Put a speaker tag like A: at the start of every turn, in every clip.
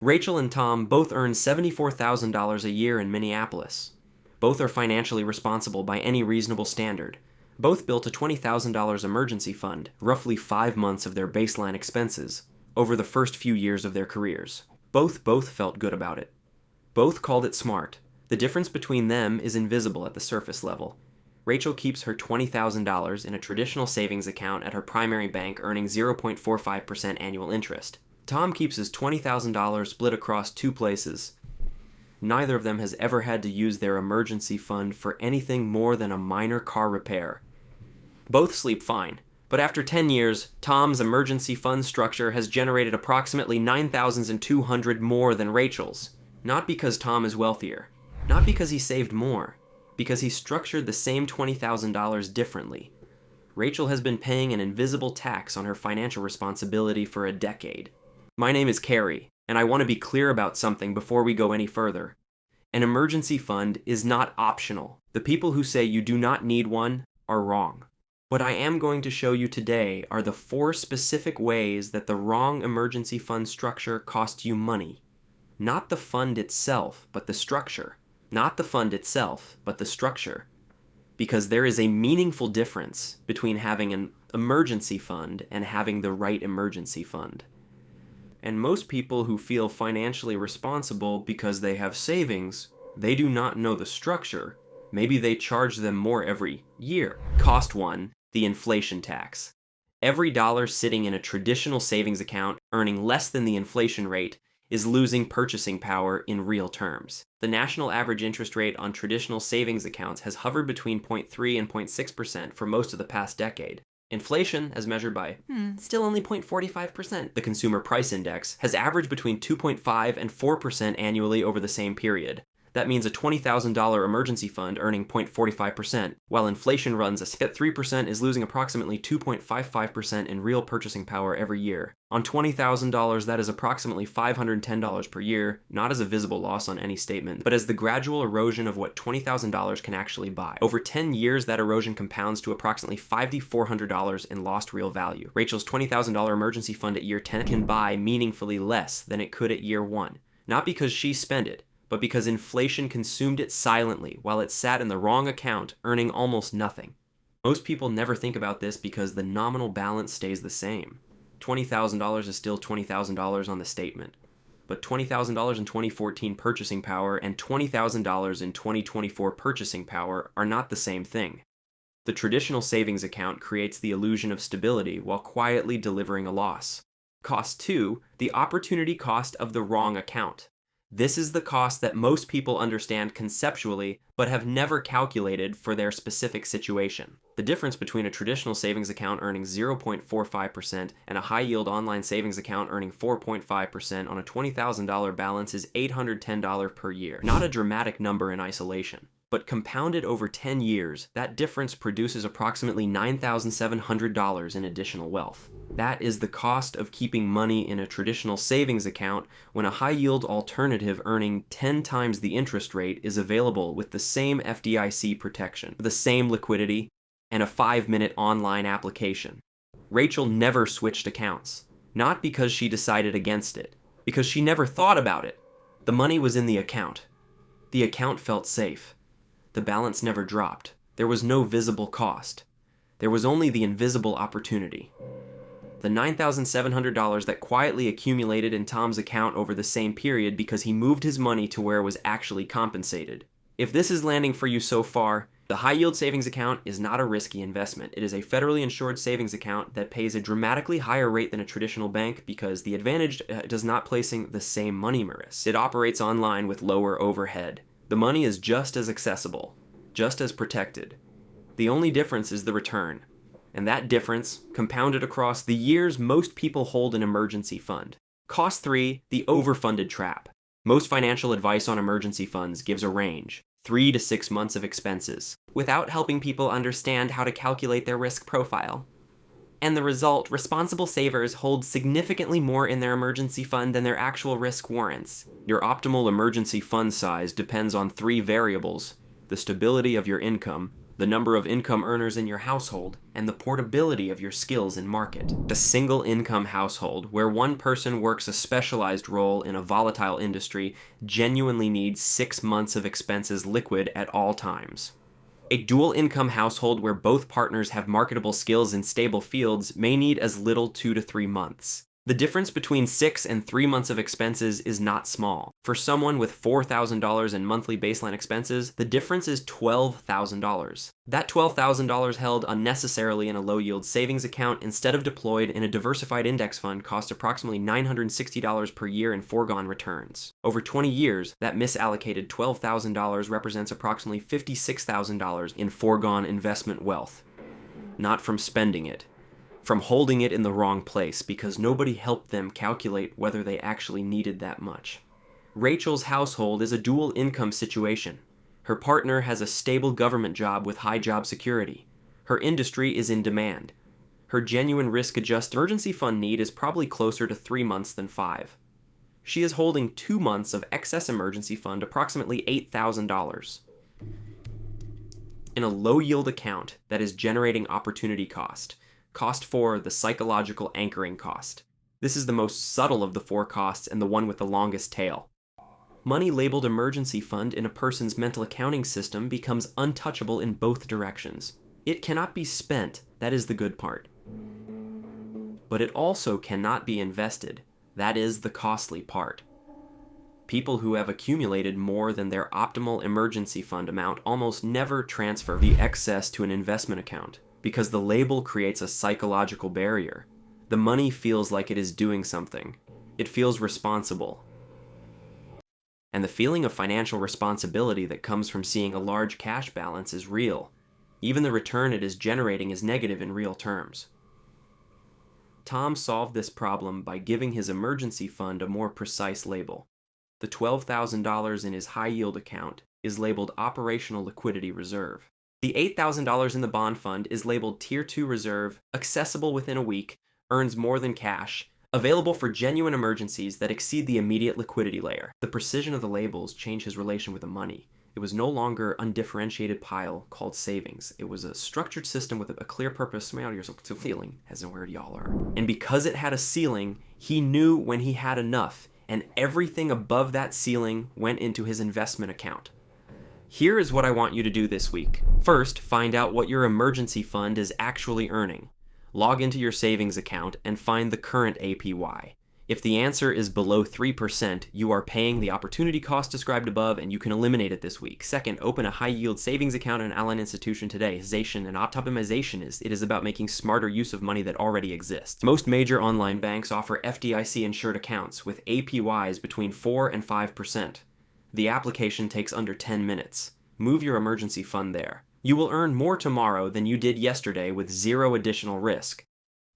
A: Rachel and Tom both earn $74,000 a year in Minneapolis. Both are financially responsible by any reasonable standard. Both built a $20,000 emergency fund, roughly 5 months of their baseline expenses, over the first few years of their careers. Both felt good about it. Both called it smart. The difference between them is invisible at the surface level. Rachel keeps her $20,000 in a traditional savings account at her primary bank, earning 0.45% annual interest. Tom keeps his $20,000 split across 2 places. Neither of them has ever had to use their emergency fund for anything more than a minor car repair. Both sleep fine, but after 10 years, Tom's emergency fund structure has generated approximately $9,200 more than Rachel's. Not because Tom is wealthier, not because he saved more, because he structured the same $20,000 differently. Rachel has been paying an invisible tax on her financial responsibility for a decade. My name is Carey, and I want to be clear about something before we go any further. An emergency fund is not optional. The people who say you do not need one are wrong. What I am going to show you today are the 4 specific ways that the wrong emergency fund structure costs you money. Not the fund itself, but the structure. Not the fund itself, but the structure. Because there is a meaningful difference between having an emergency fund and having the right emergency fund. And most people who feel financially responsible because they have savings, they do not know the structure. Maybe they charge them more every year. Cost 1, the inflation tax. Every dollar sitting in a traditional savings account earning less than the inflation rate is losing purchasing power in real terms. The national average interest rate on traditional savings accounts has hovered between 0.3 and 0.6% for most of the past decade. Inflation, as measured by, still only 0.45%. The Consumer Price Index has averaged between 2.5 and 4% annually over the same period. That means a $20,000 emergency fund earning 0.45%, while inflation runs at 3% is losing approximately 2.55% in real purchasing power every year. On $20,000, that is approximately $510 per year, not as a visible loss on any statement, but as the gradual erosion of what $20,000 can actually buy. Over 10 years, that erosion compounds to approximately $5,400 in lost real value. Rachel's $20,000 emergency fund at year 10 can buy meaningfully less than it could at year 1. Not because she spent it, but because inflation consumed it silently while it sat in the wrong account, earning almost nothing. Most people never think about this because the nominal balance stays the same. $20,000 is still $20,000 on the statement, but $20,000 in 2014 purchasing power and $20,000 in 2024 purchasing power are not the same thing. The traditional savings account creates the illusion of stability while quietly delivering a loss. Cost 2, the opportunity cost of the wrong account. This is the cost that most people understand conceptually, but have never calculated for their specific situation. The difference between a traditional savings account earning 0.45% and a high-yield online savings account earning 4.5% on a $20,000 balance is $810 per year. Not a dramatic number in isolation, but compounded over 10 years, that difference produces approximately $9,700 in additional wealth. That is the cost of keeping money in a traditional savings account when a high-yield alternative earning 10 times the interest rate is available with the same FDIC protection, the same liquidity, and a 5-minute online application. Rachel never switched accounts, not because she decided against it, because she never thought about it. The money was in the account. The account felt safe. The balance never dropped. There was no visible cost. There was only the invisible opportunity. The $9,700 that quietly accumulated in Tom's account over the same period because he moved his money to where it was actually compensated. If this is landing for you so far, the high-yield savings account is not a risky investment. It is a federally insured savings account that pays a dramatically higher rate than a traditional bank because the advantage does not placing the same money risk. It operates online with lower overhead. The money is just as accessible, just as protected. The only difference is the return. And that difference, compounded across the years most people hold an emergency fund. Cost 3, the overfunded trap. Most financial advice on emergency funds gives a range, 3 to 6 months of expenses, without helping people understand how to calculate their risk profile. And the result, responsible savers hold significantly more in their emergency fund than their actual risk warrants. Your optimal emergency fund size depends on 3 variables: the stability of your income, the number of income earners in your household, and the portability of your skills in market. A single income household, where one person works a specialized role in a volatile industry, genuinely needs 6 months of expenses liquid at all times. A dual income household where both partners have marketable skills in stable fields may need as little 2 to 3 months. The difference between 6 and 3 months of expenses is not small. For someone with $4,000 in monthly baseline expenses, the difference is $12,000. That $12,000 held unnecessarily in a low-yield savings account instead of deployed in a diversified index fund cost approximately $960 per year in foregone returns. Over 20 years, that misallocated $12,000 represents approximately $56,000 in foregone investment wealth. Not from spending it. From holding it in the wrong place because nobody helped them calculate whether they actually needed that much. Rachel's household is a dual income situation. Her partner has a stable government job with high job security. Her industry is in demand. Her genuine risk-adjusted emergency fund need is probably closer to 3 months than 5. She is holding 2 months of excess emergency fund, approximately $8,000. In a low-yield account that is generating opportunity cost. Cost 4, the psychological anchoring cost. This is the most subtle of the 4 costs and the one with the longest tail. Money labeled emergency fund in a person's mental accounting system becomes untouchable in both directions. It cannot be spent, that is the good part. But it also cannot be invested, that is the costly part. People who have accumulated more than their optimal emergency fund amount almost never transfer the excess to an investment account. Because the label creates a psychological barrier. The money feels like it is doing something. It feels responsible. And the feeling of financial responsibility that comes from seeing a large cash balance is real. Even the return it is generating is negative in real terms. Tom solved this problem by giving his emergency fund a more precise label. The $12,000 in his high-yield account is labeled Operational Liquidity Reserve. The $8,000 in the bond fund is labeled Tier 2 Reserve, accessible within a week, earns more than cash, available for genuine emergencies that exceed the immediate liquidity layer. The precision of the labels changed his relation with the money. It was no longer an undifferentiated pile called savings. It was a structured system with a clear purpose. You're so feeling as in where y'all are. And because it had a ceiling, he knew when he had enough, and everything above that ceiling went into his investment account. Here is what I want you to do this week. First, find out what your emergency fund is actually earning. Log into your savings account and find the current APY. If the answer is below 3%, you are paying the opportunity cost described above and you can eliminate it this week. Second, open a high-yield savings account in an Allied institution today. Zation and optimization is about making smarter use of money that already exists. Most major online banks offer FDIC-insured accounts with APYs between 4 and 5%. The application takes under 10 minutes. Move your emergency fund there. You will earn more tomorrow than you did yesterday with 0 additional risk.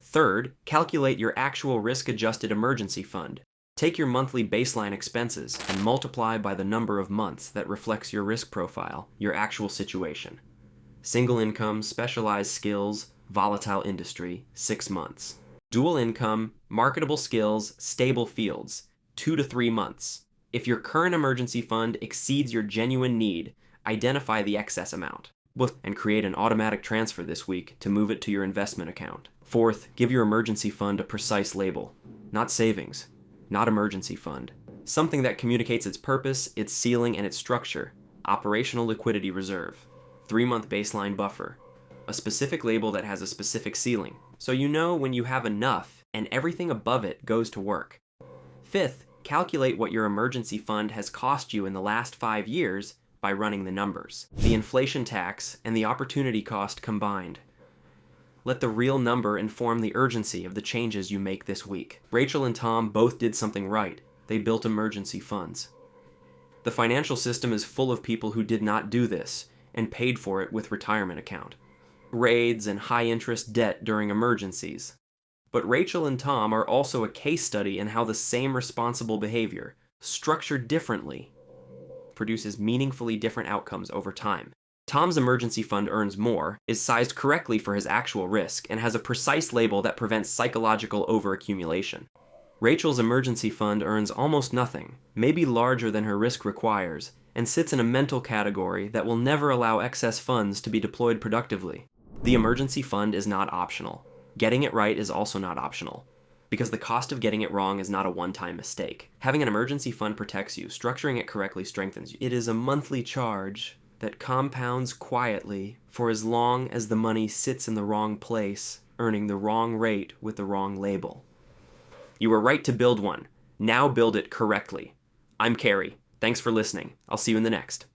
A: Third, calculate your actual risk-adjusted emergency fund. Take your monthly baseline expenses and multiply by the number of months that reflects your risk profile, your actual situation. Single income, specialized skills, volatile industry, 6 months. Dual income, marketable skills, stable fields, 2 to 3 months. If your current emergency fund exceeds your genuine need, identify the excess amount and create an automatic transfer this week to move it to your investment account. Fourth, give your emergency fund a precise label. Not savings, not emergency fund. Something that communicates its purpose, its ceiling, and its structure. Operational Liquidity Reserve. 3-month baseline buffer. A specific label that has a specific ceiling, so you know when you have enough and everything above it goes to work. Fifth, calculate what your emergency fund has cost you in the last 5 years by running the numbers. The inflation tax and the opportunity cost combined. Let the real number inform the urgency of the changes you make this week. Rachel and Tom both did something right. They built emergency funds. The financial system is full of people who did not do this and paid for it with retirement account, raids, and high-interest debt during emergencies. But Rachel and Tom are also a case study in how the same responsible behavior, structured differently, produces meaningfully different outcomes over time. Tom's emergency fund earns more, is sized correctly for his actual risk, and has a precise label that prevents psychological overaccumulation. Rachel's emergency fund earns almost nothing, maybe larger than her risk requires, and sits in a mental category that will never allow excess funds to be deployed productively. The emergency fund is not optional. Getting it right is also not optional, because the cost of getting it wrong is not a one-time mistake. Having an emergency fund protects you. Structuring it correctly strengthens you. It is a monthly charge that compounds quietly for as long as the money sits in the wrong place, earning the wrong rate with the wrong label. You were right to build one. Now build it correctly. I'm Carey. Thanks for listening. I'll see you in the next.